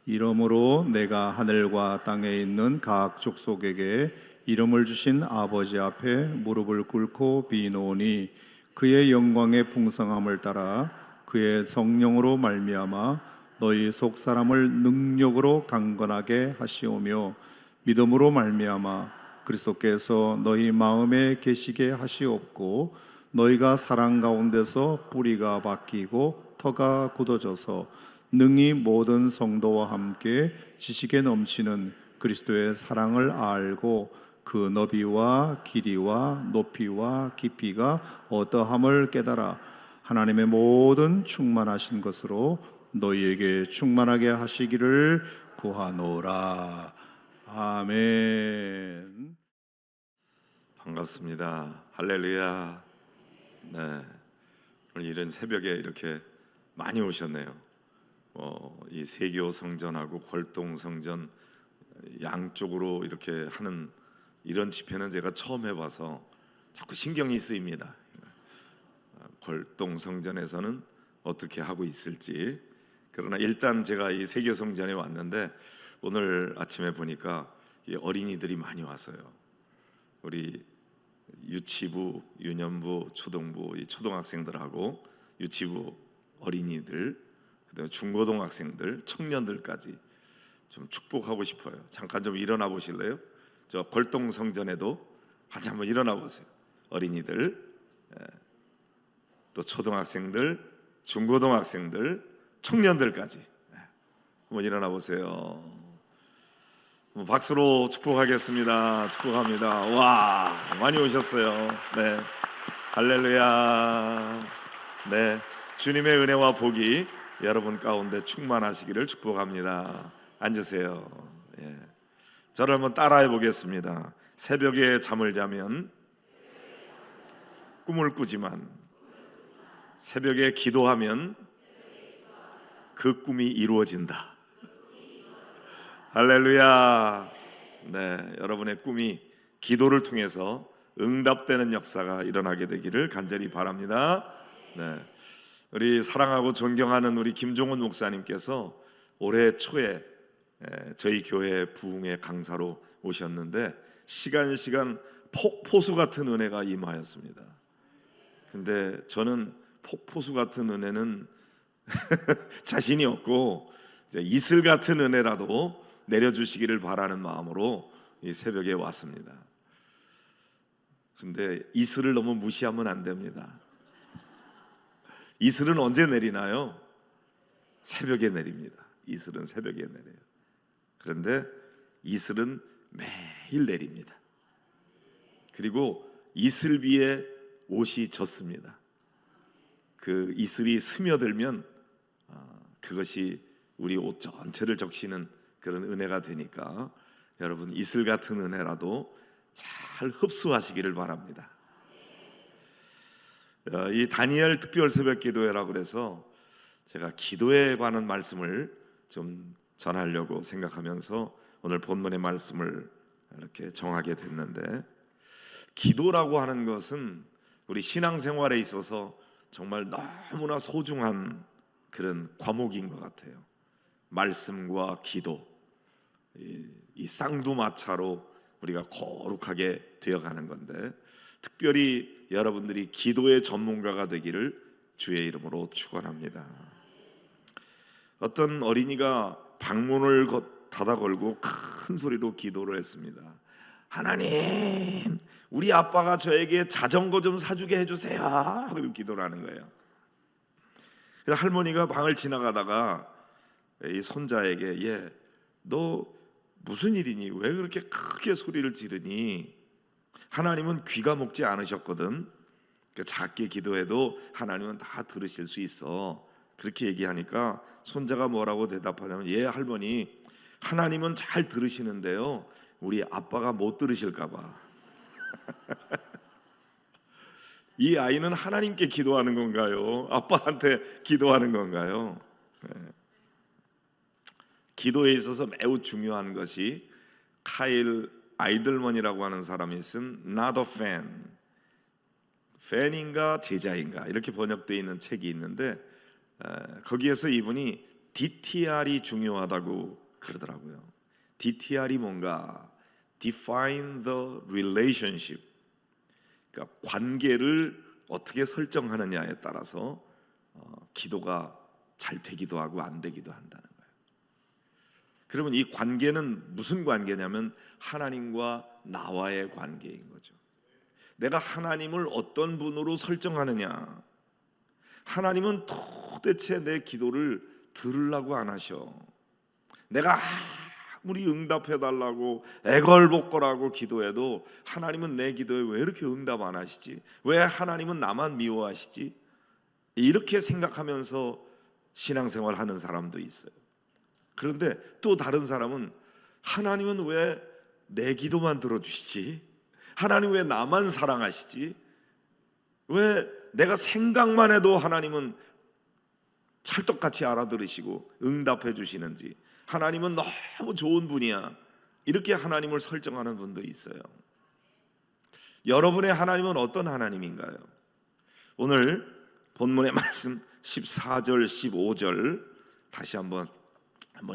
이러므로 내가 하늘과 땅에 있는 각 족속에게 이름을 주신 아버지 앞에 무릎을 꿇고 비노니 그의 영광의 풍성함을 따라 그의 성령으로 말미암아 너희 속 사람을 능력으로 강건하게 하시오며 믿음으로 말미암아 그리스도께서 너희 마음에 계시게 하시옵고 너희가 사랑 가운데서 뿌리가 바뀌고 터가 굳어져서 능히 모든 성도와 함께 지식에 넘치는 그리스도의 사랑을 알고 그 너비와 길이와 높이와 깊이가 어떠함을 깨달아 하나님의 모든 충만하신 것으로 너희에게 충만하게 하시기를 구하노라. 아멘. 반갑습니다. 할렐루야. 네, 오늘 이런 새벽에 이렇게 많이 오셨네요. 이 세교 성전하고 골동 성전 양쪽으로 이렇게 하는 이런 집회는 제가 처음 해봐서 자꾸 신경이 쓰입니다. 골동 성전에서는 어떻게 하고 있을지. 그러나 일단 제가 이 세교 성전에 왔는데 오늘 아침에 보니까 이 어린이들이 많이 왔어요. 우리 유치부, 유년부, 초등부 이 초등학생들하고 유치부 어린이들, 그다음에 중고등학생들, 청년들까지 좀 축복하고 싶어요. 잠깐 좀 일어나 보실래요? 저 골동 성전에도 한번 일어나 보세요. 어린이들, 또 초등학생들, 중고등학생들, 청년들까지 한번 일어나 보세요. 박수로 축복하겠습니다. 축복합니다. 와, 많이 오셨어요. 네, 할렐루야. 네, 주님의 은혜와 복이 여러분 가운데 충만하시기를 축복합니다. 앉으세요. 예. 저를 한번 따라해 보겠습니다. 새벽에 잠을 자면 꿈을 꾸지만 새벽에 기도하면 그 꿈이 이루어진다. 할렐루야. 네, 여러분의 꿈이 기도를 통해서 응답되는 역사가 일어나게 되기를 간절히 바랍니다. 네, 우리 사랑하고 존경하는 우리 김종훈 목사님께서 올해 초에 저희 교회 부흥회 강사로 오셨는데 시간 폭포수 같은 은혜가 임하였습니다. 근데 저는 폭포수 같은 은혜는 자신이 없고 이슬 같은 은혜라도 내려주시기를 바라는 마음으로 이 새벽에 왔습니다. 그런데 이슬을 너무 무시하면 안 됩니다. 이슬은 언제 내리나요? 새벽에 내립니다. 이슬은 새벽에 내려요. 그런데 이슬은 매일 내립니다. 그리고 이슬비에 옷이 젖습니다. 그 이슬이 스며들면 그것이 우리 옷 전체를 적시는 그런 은혜가 되니까 여러분 이슬 같은 은혜라도 잘 흡수하시기를 바랍니다. 이 다니엘 특별 새벽 기도회라고 그래서 제가 기도에 관한 말씀을 좀 전하려고 생각하면서 오늘 본문의 말씀을 이렇게 정하게 됐는데, 기도라고 하는 것은 우리 신앙생활에 있어서 정말 너무나 소중한 그런 과목인 것 같아요. 말씀과 기도, 이 쌍두마차로 우리가 거룩하게 되어가는 건데, 특별히 여러분들이 기도의 전문가가 되기를 주의 이름으로 축원합니다. 어떤 어린이가 방문을 닫아 걸고 큰 소리로 기도를 했습니다. 하나님, 우리 아빠가 저에게 자전거 좀 사주게 해주세요. 그리고 기도를 하는 거예요. 그래서 할머니가 방을 지나가다가 이 손자에게 너 무슨 일이니? 왜 그렇게 크게 소리를 지르니? 하나님은 귀가 먹지 않으셨거든. 작게 기도해도 하나님은 다 들으실 수 있어. 그렇게 얘기하니까 손자가 뭐라고 대답하냐면, 예 할머니, 하나님은 잘 들으시는데요, 우리 아빠가 못 들으실까 봐. 이 아이는 하나님께 기도하는 건가요? 아빠한테 기도하는 건가요? 기도에 있어서 매우 중요한 것이 카일 아이들먼이라고 하는 사람이 쓴 Not a Fan, 팬인가 제자인가 이렇게 번역되어 있는 책이 있는데, 거기에서 이분이 DTR이 중요하다고 그러더라고요. DTR이 뭔가? Define the relationship. 그러니까 관계를 어떻게 설정하느냐에 따라서 기도가 잘 되기도 하고 안 되기도 한다는 거예요. 그러면 이 관계는 무슨 관계냐면 하나님과 나와의 관계인 거죠. 내가 하나님을 어떤 분으로 설정하느냐. 하나님은 도대체 내 기도를 들으려고 안 하셔. 내가 아무리 응답해 달라고 애걸복걸하고 기도해도 하나님은 내 기도에 왜 이렇게 응답 안 하시지? 왜 하나님은 나만 미워하시지? 이렇게 생각하면서 신앙생활 하는 사람도 있어요. 그런데 또 다른 사람은 하나님은 왜 내 기도만 들어주시지? 하나님 왜 나만 사랑하시지? 왜 내가 생각만 해도 하나님은 찰떡같이 알아들으시고 응답해 주시는지, 하나님은 너무 좋은 분이야, 이렇게 하나님을 설정하는 분도 있어요. 여러분의 하나님은 어떤 하나님인가요? 오늘 본문의 말씀 14절 15절 다시 한번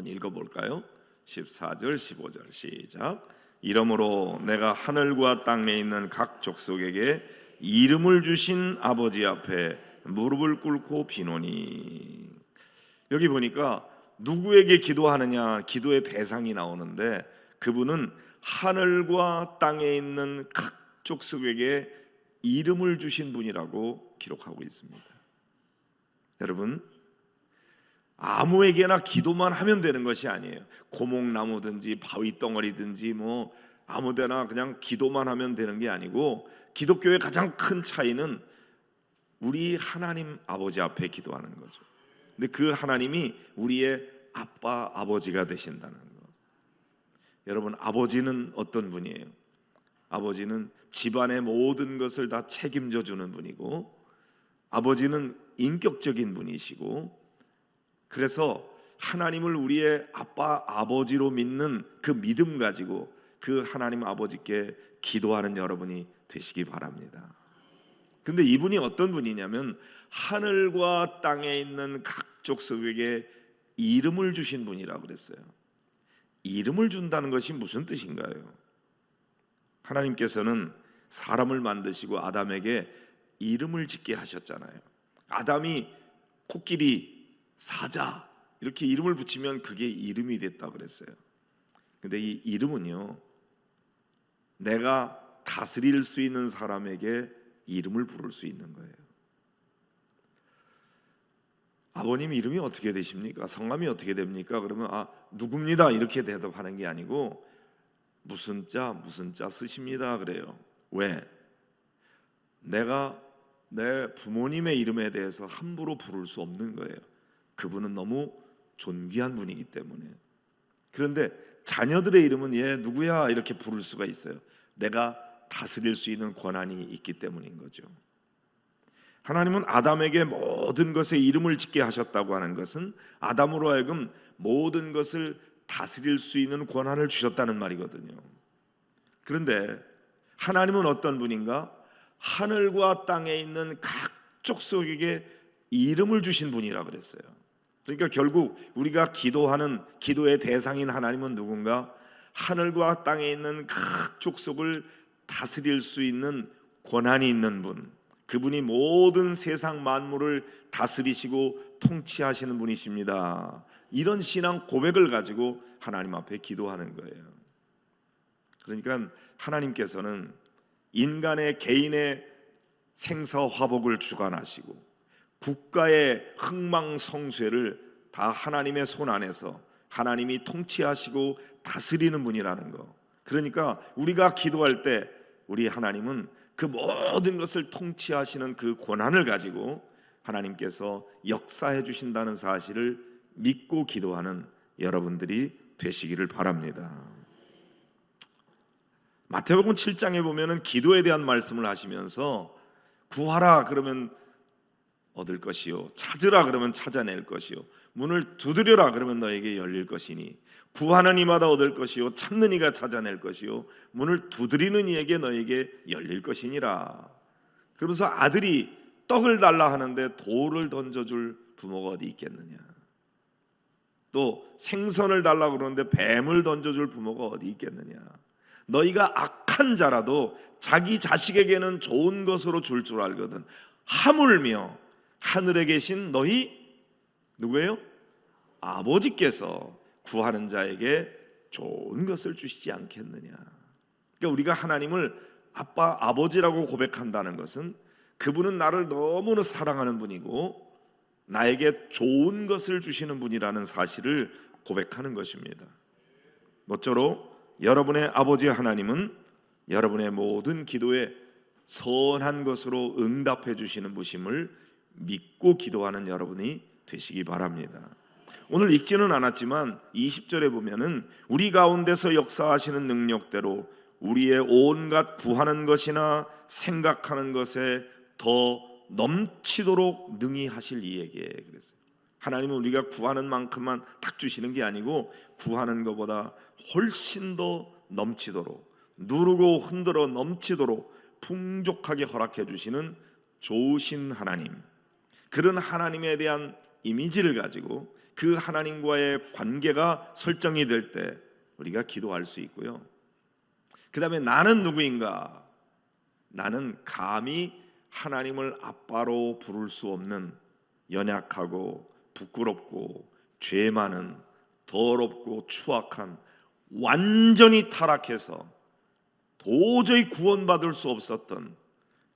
읽어볼까요? 14절 15절 시작. 이러므로 내가 하늘과 땅에 있는 각 족속에게 이름을 주신 아버지 앞에 무릎을 꿇고 비노니. 여기 보니까 누구에게 기도하느냐, 기도의 대상이 나오는데 그분은 하늘과 땅에 있는 각 족속에게 이름을 주신 분이라고 기록하고 있습니다. 여러분, 아무에게나 기도만 하면 되는 것이 아니에요. 고목나무든지 바위덩어리든지 뭐 아무데나 그냥 기도만 하면 되는 게 아니고, 기독교의 가장 큰 차이는 우리 하나님 아버지 앞에 기도하는 거죠. 근데 그 하나님이 우리의 아빠 아버지가 되신다는 거. 여러분, 아버지는 어떤 분이에요? 아버지는 집안의 모든 것을 다 책임져 주는 분이고, 아버지는 인격적인 분이시고, 그래서 하나님을 우리의 아빠 아버지로 믿는 그 믿음 가지고 그 하나님 아버지께 기도하는 여러분이 되시기 바랍니다. 근데 이분이 어떤 분이냐면 하늘과 땅에 있는 각 족속에게 이름을 주신 분이라고 그랬어요. 이름을 준다는 것이 무슨 뜻인가요? 하나님께서는 사람을 만드시고 아담에게 이름을 짓게 하셨잖아요. 아담이 코끼리, 사자 이렇게 이름을 붙이면 그게 이름이 됐다고 그랬어요. 근데 이 이름은요, 내가 다스릴 수 있는 사람에게 이름을 부를 수 있는 거예요. 아버님 이름이 어떻게 되십니까? 성함이 어떻게 됩니까? 그러면 누굽니다 이렇게 대답하는 게 아니고 무슨 자 쓰십니다 그래요. 왜? 내가 내 부모님의 이름에 대해서 함부로 부를 수 없는 거예요. 그분은 너무 존귀한 분이기 때문에. 그런데 자녀들의 이름은 얘 누구야 이렇게 부를 수가 있어요. 내가 다스릴 수 있는 권한이 있기 때문인 거죠. 하나님은 아담에게 모든 것에 이름을 짓게 하셨다고 하는 것은 아담으로 하여금 모든 것을 다스릴 수 있는 권한을 주셨다는 말이거든요. 그런데 하나님은 어떤 분인가? 하늘과 땅에 있는 각 족속에게 이름을 주신 분이라 그랬어요. 그러니까 결국 우리가 기도하는 기도의 대상인 하나님은 누군가? 하늘과 땅에 있는 각 족속을 다스릴 수 있는 권한이 있는 분, 그분이 모든 세상 만물을 다스리시고 통치하시는 분이십니다. 이런 신앙 고백을 가지고 하나님 앞에 기도하는 거예요. 그러니까 하나님께서는 인간의 개인의 생사화복을 주관하시고 국가의 흥망성쇠를 다 하나님의 손 안에서 하나님이 통치하시고 다스리는 분이라는 거. 그러니까 우리가 기도할 때 우리 하나님은 그 모든 것을 통치하시는 그 권한을 가지고 하나님께서 역사해 주신다는 사실을 믿고 기도하는 여러분들이 되시기를 바랍니다. 마태복음 7장에 보면은 기도에 대한 말씀을 하시면서 구하라 그러면 얻을 것이요, 찾으라 그러면 찾아낼 것이요, 문을 두드려라 그러면 너에게 열릴 것이니, 구하는 이마다 얻을 것이요, 찾는 이가 찾아낼 것이요, 문을 두드리는 이에게 너에게 열릴 것이니라. 그러면서 아들이 떡을 달라 하는데 돌을 던져줄 부모가 어디 있겠느냐. 또 생선을 달라고 그러는데 뱀을 던져줄 부모가 어디 있겠느냐. 너희가 악한 자라도 자기 자식에게는 좋은 것으로 줄 줄 알거든. 하물며 하늘에 계신 너희 누구예요? 아버지께서 구하는 자에게 좋은 것을 주시지 않겠느냐. 그러니까 우리가 하나님을 아빠, 아버지라고 고백한다는 것은 그분은 나를 너무나 사랑하는 분이고 나에게 좋은 것을 주시는 분이라는 사실을 고백하는 것입니다. 모쪼록 여러분의 아버지 하나님은 여러분의 모든 기도에 선한 것으로 응답해 주시는 분임을 믿고 기도하는 여러분이 되시기 바랍니다. 오늘 읽지는 않았지만 20절에 보면은 우리 가운데서 역사하시는 능력대로 우리의 온갖 구하는 것이나 생각하는 것에 더 넘치도록 능히 하실 이에게 그랬어요. 하나님은 우리가 구하는 만큼만 딱 주시는 게 아니고 구하는 것보다 훨씬 더 넘치도록, 누르고 흔들어 넘치도록 풍족하게 허락해 주시는 좋으신 하나님, 그런 하나님에 대한 이미지를 가지고 그 하나님과의 관계가 설정이 될 때 우리가 기도할 수 있고요. 그 다음에 나는 누구인가? 나는 감히 하나님을 아빠로 부를 수 없는 연약하고 부끄럽고 죄 많은 더럽고 추악한 완전히 타락해서 도저히 구원받을 수 없었던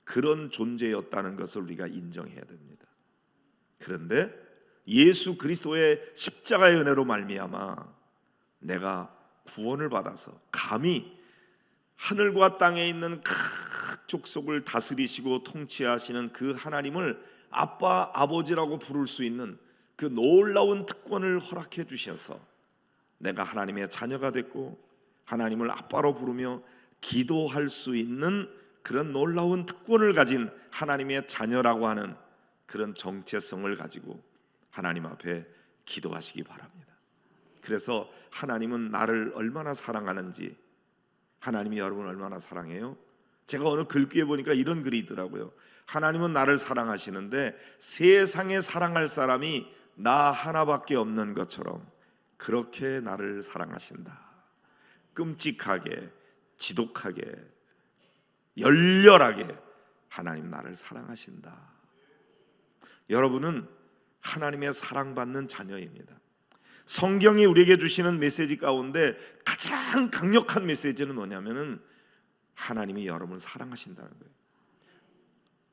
그런 존재였다는 것을 우리가 인정해야 됩니다. 그런데 예수 그리스도의 십자가의 은혜로 말미암아 내가 구원을 받아서 감히 하늘과 땅에 있는 각 족속을 다스리시고 통치하시는 그 하나님을 아빠, 아버지라고 부를 수 있는 그 놀라운 특권을 허락해 주셔서 내가 하나님의 자녀가 됐고 하나님을 아빠로 부르며 기도할 수 있는 그런 놀라운 특권을 가진 하나님의 자녀라고 하는 그런 정체성을 가지고 하나님 앞에 기도하시기 바랍니다. 그래서 하나님은 나를 얼마나 사랑하는지, 하나님이 여러분을 얼마나 사랑해요? 제가 어느 글귀에 보니까 이런 글이 있더라고요. 하나님은 나를 사랑하시는데 세상에 사랑할 사람이 나 하나밖에 없는 것처럼 그렇게 나를 사랑하신다. 끔찍하게, 지독하게, 열렬하게 하나님 나를 사랑하신다. 여러분은 하나님의 사랑받는 자녀입니다. 성경이 우리에게 주시는 메시지 가운데 가장 강력한 메시지는 뭐냐면은 하나님이 여러분을 사랑하신다는 거예요.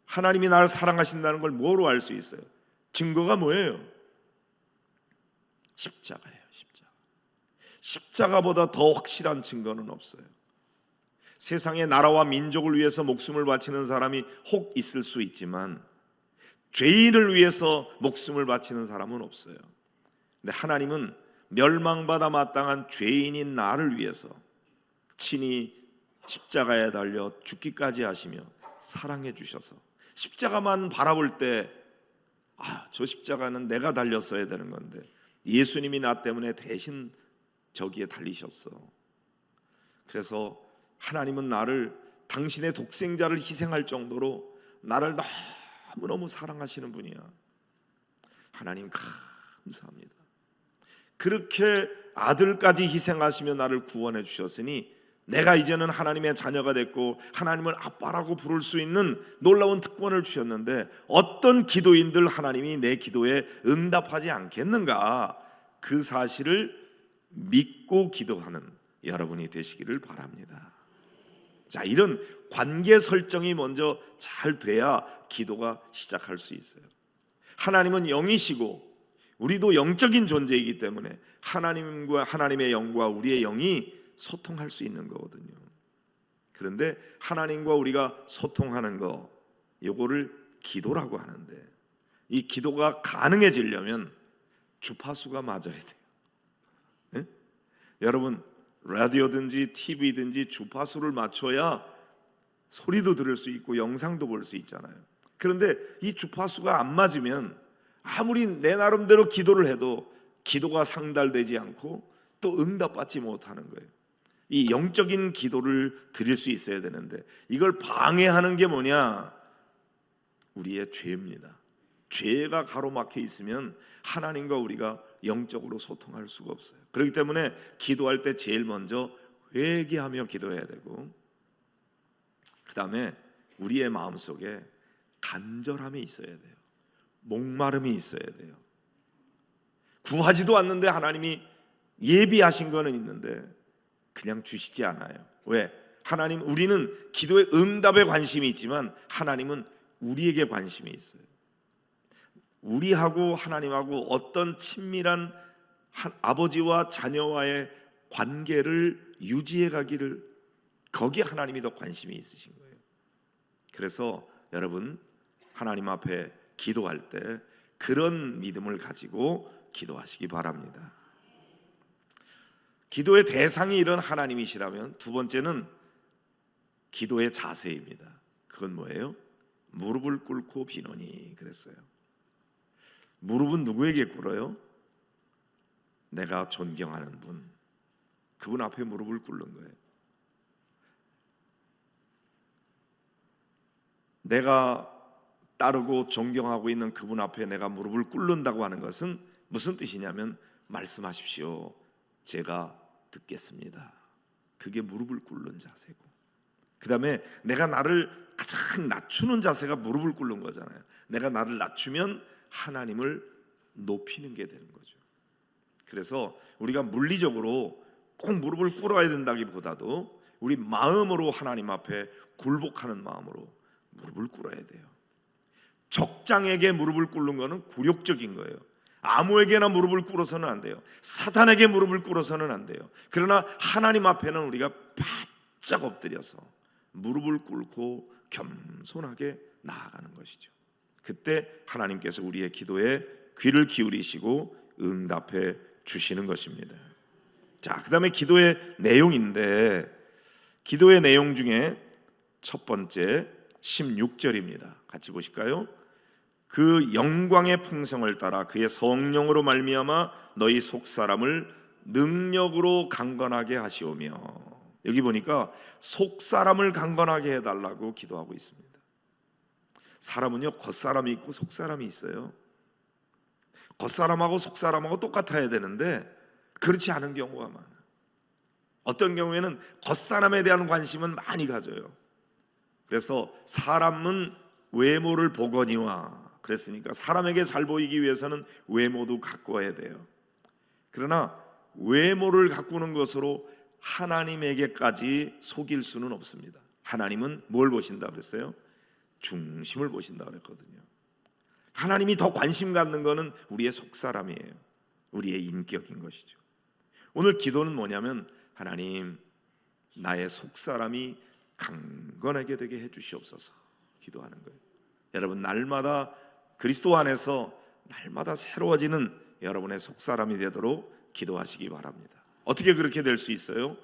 하나님이 나를 사랑하신다는 걸 뭐로 알 수 있어요? 증거가 뭐예요? 십자가예요. 십자가보다 더 확실한 증거는 없어요. 세상의 나라와 민족을 위해서 목숨을 바치는 사람이 혹 있을 수 있지만 죄인을 위해서 목숨을 바치는 사람은 없어요. 근데 하나님은 멸망받아 마땅한 죄인인 나를 위해서 친히 십자가에 달려 죽기까지 하시며 사랑해 주셔서 십자가만 바라볼 때 저 십자가는 내가 달렸어야 되는 건데 예수님이 나 때문에 대신 저기에 달리셨어. 그래서 하나님은 나를 당신의 독생자를 희생할 정도로 나를 너무너무 사랑하시는 분이야. 하나님 감사합니다. 그렇게 아들까지 희생하시며 나를 구원해 주셨으니 내가 이제는 하나님의 자녀가 됐고 하나님을 아빠라고 부를 수 있는 놀라운 특권을 주셨는데 어떤 기도인들 하나님이 내 기도에 응답하지 않겠는가? 그 사실을 믿고 기도하는 여러분이 되시기를 바랍니다. 자, 이런 관계 설정이 먼저 잘 돼야 기도가 시작할 수 있어요. 하나님은 영이시고 우리도 영적인 존재이기 때문에 하나님과 하나님의 영과 우리의 영이 소통할 수 있는 거거든요. 그런데 하나님과 우리가 소통하는 거, 요거를 기도라고 하는데 이 기도가 가능해지려면 주파수가 맞아야 돼요. 네? 여러분 라디오든지 TV든지 주파수를 맞춰야 소리도 들을 수 있고 영상도 볼 수 있잖아요. 그런데 이 주파수가 안 맞으면 아무리 내 나름대로 기도를 해도 기도가 상달되지 않고 또 응답받지 못하는 거예요. 이 영적인 기도를 드릴 수 있어야 되는데 이걸 방해하는 게 뭐냐? 우리의 죄입니다. 죄가 가로막혀 있으면 하나님과 우리가 영적으로 소통할 수가 없어요. 그렇기 때문에 기도할 때 제일 먼저 회개하며 기도해야 되고, 그 다음에 우리의 마음속에 간절함이 있어야 돼요. 목마름이 있어야 돼요. 구하지도 않는데 하나님이 예비하신 거는 있는데 그냥 주시지 않아요. 왜? 하나님, 우리는 기도의 응답에 관심이 있지만 하나님은 우리에게 관심이 있어요. 우리하고 하나님하고 어떤 친밀한 아버지와 자녀와의 관계를 유지해 가기를, 거기에 하나님이 더 관심이 있으신 거예요. 그래서 여러분, 하나님 앞에 기도할 때 그런 믿음을 가지고 기도하시기 바랍니다. 기도의 대상이 이런 하나님이시라면 두 번째는 기도의 자세입니다. 그건 뭐예요? 무릎을 꿇고 비노니 그랬어요. 무릎은 누구에게 꿇어요? 내가 존경하는 분, 그분 앞에 무릎을 꿇는 거예요. 내가 따르고 존경하고 있는 그분 앞에 내가 무릎을 꿇는다고 하는 것은 무슨 뜻이냐면, 말씀하십시오, 제가 듣겠습니다. 그게 무릎을 꿇는 자세고, 그 다음에 내가 나를 가장 낮추는 자세가 무릎을 꿇는 거잖아요. 내가 나를 낮추면 하나님을 높이는 게 되는 거죠. 그래서 우리가 물리적으로 꼭 무릎을 꿇어야 된다기보다도 우리 마음으로 하나님 앞에 굴복하는 마음으로 무릎을 꿇어야 돼요. 적장에게 무릎을 꿇는 거는 굴욕적인 거예요. 아무에게나 무릎을 꿇어서는 안 돼요. 사탄에게 무릎을 꿇어서는 안 돼요. 그러나 하나님 앞에는 우리가 바짝 엎드려서 무릎을 꿇고 겸손하게 나아가는 것이죠. 그때 하나님께서 우리의 기도에 귀를 기울이시고 응답해 주시는 것입니다. 자, 그 다음에 기도의 내용인데, 기도의 내용 중에 첫 번째 16절입니다. 같이 보실까요? 그 영광의 풍성을 따라 그의 성령으로 말미암아 너희 속사람을 능력으로 강건하게 하시오며, 여기 보니까 속사람을 강건하게 해달라고 기도하고 있습니다. 사람은요, 겉사람이 있고 속사람이 있어요. 겉사람하고 속사람하고 똑같아야 되는데 그렇지 않은 경우가 많아요. 어떤 경우에는 겉사람에 대한 관심은 많이 가져요. 그래서 사람은 외모를 보거니와 그랬으니까 사람에게 잘 보이기 위해서는 외모도 가꿔야 돼요. 그러나 외모를 가꾸는 것으로 하나님에게까지 속일 수는 없습니다. 하나님은 뭘 보신다 그랬어요? 중심을 보신다 그랬거든요. 하나님이 더 관심 갖는 것은 우리의 속사람이에요. 우리의 인격인 것이죠. 오늘 기도는 뭐냐면, 하나님, 나의 속사람이 강건하게 되게 해주시옵소서 기도하는 거예요. 여러분, 날마다 그리스도 안에서 날마다 새로워지는 여러분의 속사람이 되도록 기도하시기 바랍니다. 어떻게 그렇게 될 수 있어요?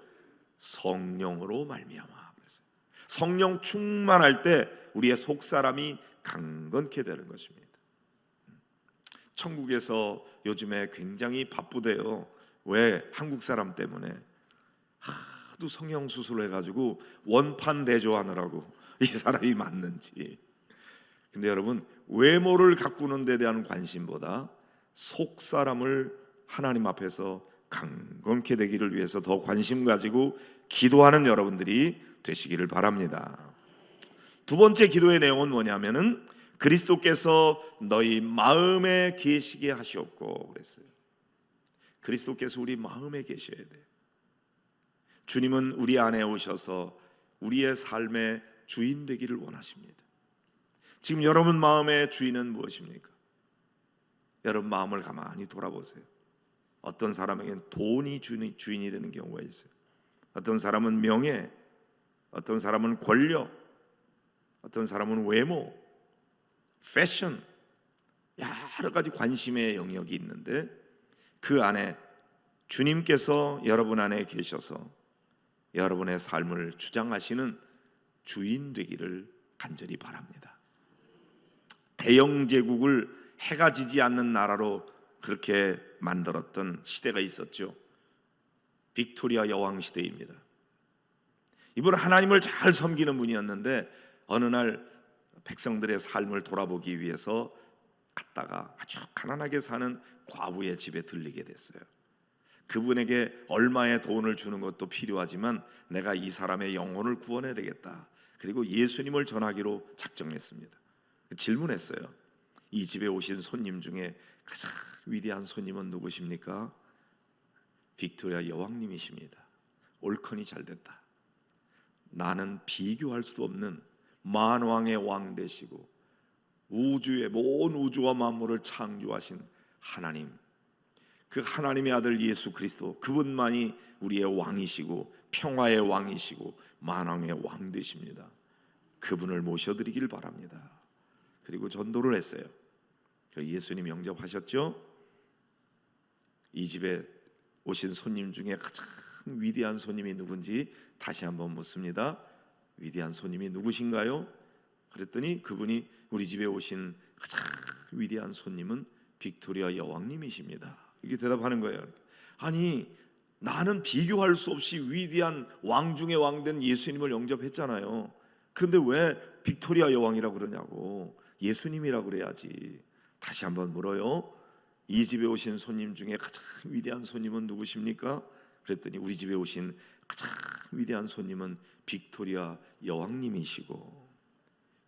성령으로 말미암아. 성령 충만할 때 우리의 속사람이 강건케 되는 것입니다. 천국에서 요즘에 굉장히 바쁘대요. 왜? 한국 사람 때문에 하도 성형수술을 해가지고 원판 대조하느라고 이 사람이 맞는지. 근데 여러분, 외모를 가꾸는 데 대한 관심보다 속사람을 하나님 앞에서 강건케 되기를 위해서 더 관심 가지고 기도하는 여러분들이 되시기를 바랍니다. 두 번째 기도의 내용은 뭐냐면은, 그리스도께서 너희 마음에 계시게 하시옵고 그랬어요. 그리스도께서 우리 마음에 계셔야 돼요. 주님은 우리 안에 오셔서 우리의 삶의 주인 되기를 원하십니다. 지금 여러분 마음의 주인은 무엇입니까? 여러분 마음을 가만히 돌아보세요. 어떤 사람에게는 돈이 주인이 되는 경우가 있어요. 어떤 사람은 명예, 어떤 사람은 권력, 어떤 사람은 외모, 패션, 여러 가지 관심의 영역이 있는데, 그 안에 주님께서 여러분 안에 계셔서 여러분의 삶을 주장하시는 주인 되기를 간절히 바랍니다. 대영 제국을 해가 지지 않는 나라로 그렇게 만들었던 시대가 있었죠. 빅토리아 여왕 시대입니다. 이분은 하나님을 잘 섬기는 분이었는데 어느 날 백성들의 삶을 돌아보기 위해서 갔다가 아주 가난하게 사는 과부의 집에 들리게 됐어요. 그분에게 얼마의 돈을 주는 것도 필요하지만 내가 이 사람의 영혼을 구원해야 되겠다. 그리고 예수님을 전하기로 작정했습니다. 질문했어요. 이 집에 오신 손님 중에 가장 위대한 손님은 누구십니까? 빅토리아 여왕님이십니다. 옳거니 잘됐다. 나는 비교할 수 없는 만왕의 왕 되시고 우주의 온 우주와 만물을 창조하신 하나님, 그 하나님의 아들 예수 그리스도, 그분만이 우리의 왕이시고 평화의 왕이시고 만왕의 왕 되십니다. 그분을 모셔드리길 바랍니다. 그리고 전도를 했어요. 예수님 영접하셨죠? 이 집에 오신 손님 중에 가장 위대한 손님이 누군지 다시 한번 묻습니다. 위대한 손님이 누구신가요? 그랬더니 그분이 우리 집에 오신 가장 위대한 손님은 빅토리아 여왕님이십니다. 이렇게 대답하는 거예요. 아니, 나는 비교할 수 없이 위대한 왕 중의 왕 된 예수님을 영접했잖아요. 그런데 왜 빅토리아 여왕이라고 그러냐고. 예수님이라고 그래야지. 다시 한번 물어요. 이 집에 오신 손님 중에 가장 위대한 손님은 누구십니까? 그랬더니 우리 집에 오신 가장 위대한 손님은 빅토리아 여왕님이시고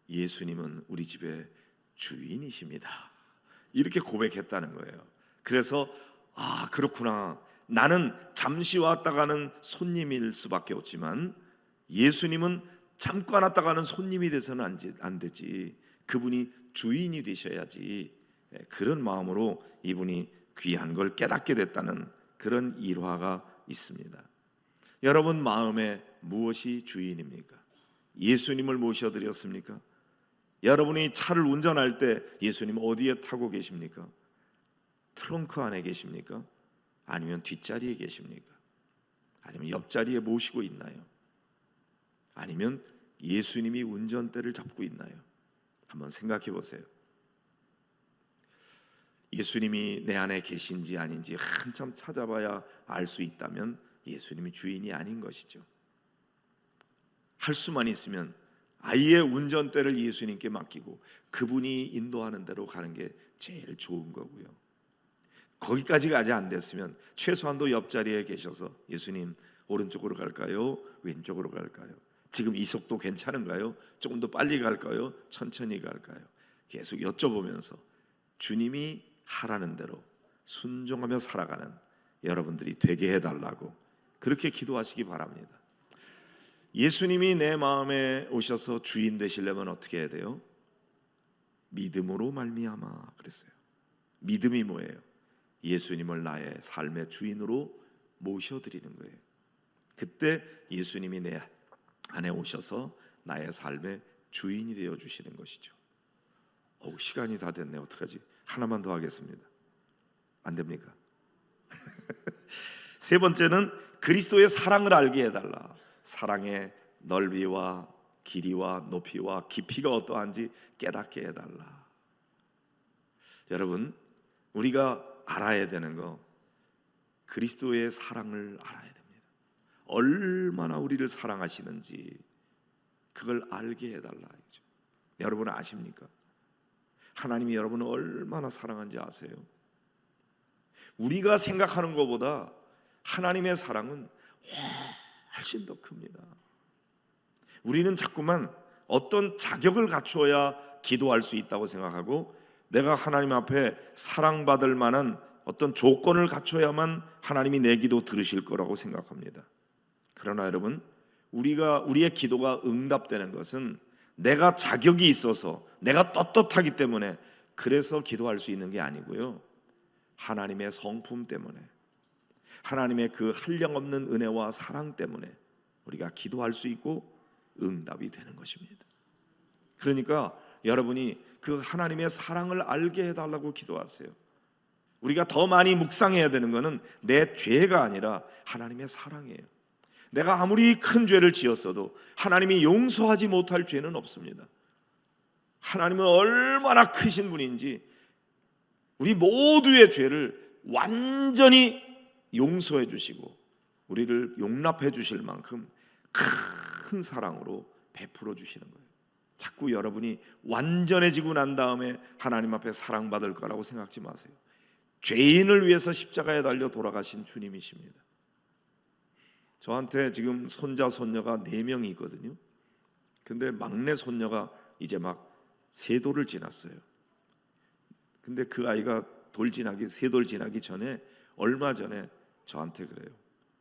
예수님은 우리 집의 주인이십니다. 이렇게 고백했다는 거예요. 그래서 그렇구나. 나는 잠시 왔다 가는 손님일 수밖에 없지만 예수님은 잠깐 왔다 가는 손님이 돼서는 안 되지. 그분이 주인이 되셔야지. 그런 마음으로 이분이 귀한 걸 깨닫게 됐다는 그런 일화가 있습니다. 여러분 마음에 무엇이 주인입니까? 예수님을 모셔드렸습니까? 여러분이 차를 운전할 때 예수님 어디에 타고 계십니까? 트렁크 안에 계십니까? 아니면 뒷자리에 계십니까? 아니면 옆자리에 모시고 있나요? 아니면 예수님이 운전대를 잡고 있나요? 한번 생각해 보세요. 예수님이 내 안에 계신지 아닌지 한참 찾아봐야 알 수 있다면 예수님이 주인이 아닌 것이죠. 할 수만 있으면 아예 운전대를 예수님께 맡기고 그분이 인도하는 대로 가는 게 제일 좋은 거고요. 거기까지가 아직 안 됐으면 최소한도 옆자리에 계셔서 예수님 오른쪽으로 갈까요? 왼쪽으로 갈까요? 지금 이 속도 괜찮은가요? 조금 더 빨리 갈까요? 천천히 갈까요? 계속 여쭤보면서 주님이 하라는 대로 순종하며 살아가는 여러분들이 되게 해달라고 그렇게 기도하시기 바랍니다. 예수님이 내 마음에 오셔서 주인 되시려면 어떻게 해야 돼요? 믿음으로 말미암아 그랬어요. 믿음이 뭐예요? 예수님을 나의 삶의 주인으로 모셔드리는 거예요. 그때 예수님이 내 안에 오셔서 나의 삶의 주인이 되어 주시는 것이죠. 시간이 다 됐네. 어떡하지? 하나만 더 하겠습니다. 안 됩니까? 세 번째는 그리스도의 사랑을 알게 해달라. 사랑의 넓이와 길이와 높이와 깊이가 어떠한지 깨닫게 해달라. 여러분, 우리가 알아야 되는 거 그리스도의 사랑을 알아야 됩니다. 얼마나 우리를 사랑하시는지 그걸 알게 해달라. 여러분 아십니까? 하나님이 여러분을 얼마나 사랑한지 아세요? 우리가 생각하는 것보다 하나님의 사랑은 훨씬 더 큽니다. 우리는 자꾸만 어떤 자격을 갖춰야 기도할 수 있다고 생각하고 내가 하나님 앞에 사랑받을 만한 어떤 조건을 갖춰야만 하나님이 내 기도 들으실 거라고 생각합니다. 그러나 여러분, 우리의 기도가 응답되는 것은 내가 자격이 있어서 내가 떳떳하기 때문에 그래서 기도할 수 있는 게 아니고요. 하나님의 성품 때문에 하나님의 그 한량없는 은혜와 사랑 때문에 우리가 기도할 수 있고 응답이 되는 것입니다. 그러니까 여러분이 그 하나님의 사랑을 알게 해달라고 기도하세요. 우리가 더 많이 묵상해야 되는 것은 내 죄가 아니라 하나님의 사랑이에요. 내가 아무리 큰 죄를 지었어도 하나님이 용서하지 못할 죄는 없습니다. 하나님은 얼마나 크신 분인지 우리 모두의 죄를 완전히 용서해 주시고 우리를 용납해 주실 만큼 큰 사랑으로 베풀어 주시는 거예요. 자꾸 여러분이 완전해지고 난 다음에 하나님 앞에 사랑받을 거라고 생각지 마세요. 죄인을 위해서 십자가에 달려 돌아가신 주님이십니다. 저한테 지금 손자 손녀가 4명이 있거든요. 근데 막내 손녀가 이제 막 3돌을 지났어요. 근데 그 아이가 세 돌 지나기 전에 얼마 전에 저한테 그래요.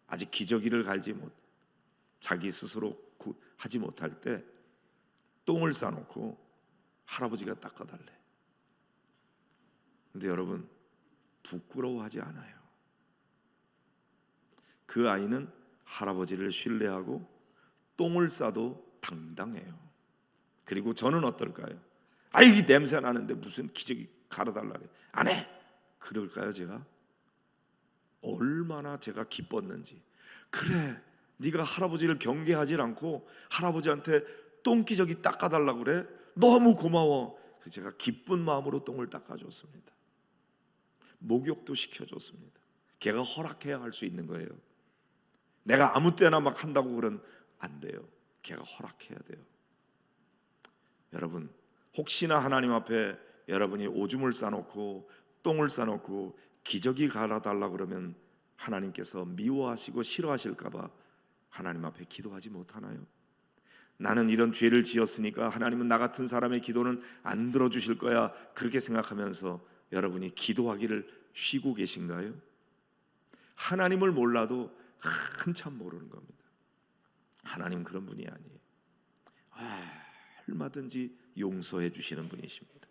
아직 기저귀를 갈지 못, 자기 스스로 하지 못할 때 똥을 싸놓고 할아버지가 닦아달래. 근데 여러분, 부끄러워하지 않아요. 그 아이는 할아버지를 신뢰하고 똥을 싸도 당당해요. 그리고 저는 어떨까요? 이 냄새 나는데 무슨 기저귀 갈아달라래. 안 해. 그럴까요? 제가 얼마나 제가 기뻤는지. 그래, 네가 할아버지를 경계하지 않고 할아버지한테 똥기저귀 닦아달라고 그래? 너무 고마워. 그래서 제가 기쁜 마음으로 똥을 닦아줬습니다. 목욕도 시켜줬습니다. 걔가 허락해야 할 수 있는 거예요. 내가 아무 때나 막 한다고 그러면 안 돼요. 걔가 허락해야 돼요. 여러분, 혹시나 하나님 앞에 여러분이 오줌을 싸놓고 똥을 싸놓고 기저귀 갈아달라고 그러면 하나님께서 미워하시고 싫어하실까 봐 하나님 앞에 기도하지 못하나요? 나는 이런 죄를 지었으니까 하나님은 나 같은 사람의 기도는 안 들어주실 거야, 그렇게 생각하면서 여러분이 기도하기를 쉬고 계신가요? 하나님을 몰라도 한참 모르는 겁니다. 하나님 그런 분이 아니에요. 얼마든지 용서해 주시는 분이십니다.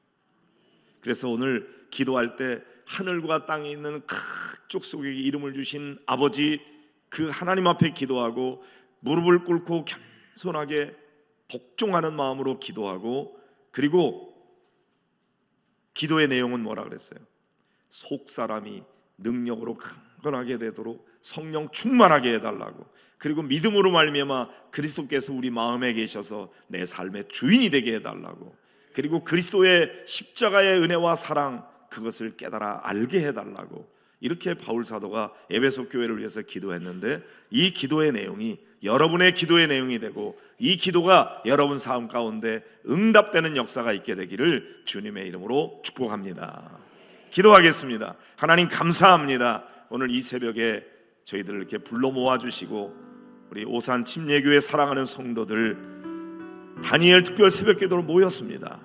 그래서 오늘 기도할 때 하늘과 땅에 있는 각족 속에게 이름을 주신 아버지, 그 하나님 앞에 기도하고 무릎을 꿇고 겸손하게 복종하는 마음으로 기도하고, 그리고 기도의 내용은 뭐라 그랬어요? 속 사람이 능력으로 강건하게 되도록 성령 충만하게 해달라고, 그리고 믿음으로 말미암아 그리스도께서 우리 마음에 계셔서 내 삶의 주인이 되게 해달라고, 그리고 그리스도의 십자가의 은혜와 사랑, 그것을 깨달아 알게 해달라고, 이렇게 바울 사도가 에베소 교회를 위해서 기도했는데, 이 기도의 내용이 여러분의 기도의 내용이 되고 이 기도가 여러분 삶 가운데 응답되는 역사가 있게 되기를 주님의 이름으로 축복합니다. 기도하겠습니다. 하나님 감사합니다. 오늘 이 새벽에 저희들을 이렇게 불러 모아주시고 우리 오산 침례교회 사랑하는 성도들 다니엘 특별 새벽기도로 모였습니다.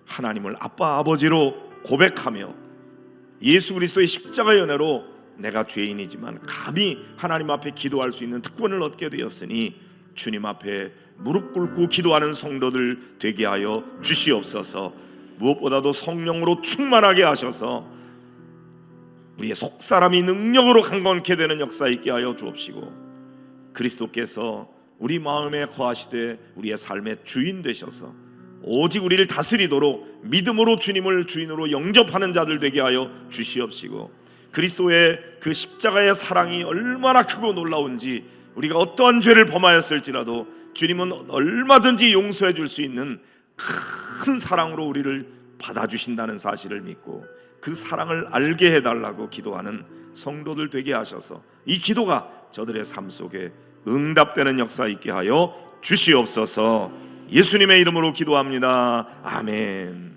하나님을 아빠 아버지로 고백하며 예수 그리스도의 십자가의 은혜로 내가 죄인이지만 감히 하나님 앞에 기도할 수 있는 특권을 얻게 되었으니 주님 앞에 무릎 꿇고 기도하는 성도들 되게 하여 주시옵소서. 무엇보다도 성령으로 충만하게 하셔서 우리의 속사람이 능력으로 강건케 되는 역사 있게 하여 주옵시고, 그리스도께서 우리 마음에 거하시되 우리의 삶의 주인 되셔서 오직 우리를 다스리도록 믿음으로 주님을 주인으로 영접하는 자들 되게 하여 주시옵시고, 그리스도의 그 십자가의 사랑이 얼마나 크고 놀라운지, 우리가 어떠한 죄를 범하였을지라도 주님은 얼마든지 용서해 줄 수 있는 큰 사랑으로 우리를 받아주신다는 사실을 믿고 그 사랑을 알게 해달라고 기도하는 성도들 되게 하셔서 이 기도가 저들의 삶 속에 응답되는 역사 있게 하여 주시옵소서. 예수님의 이름으로 기도합니다. 아멘.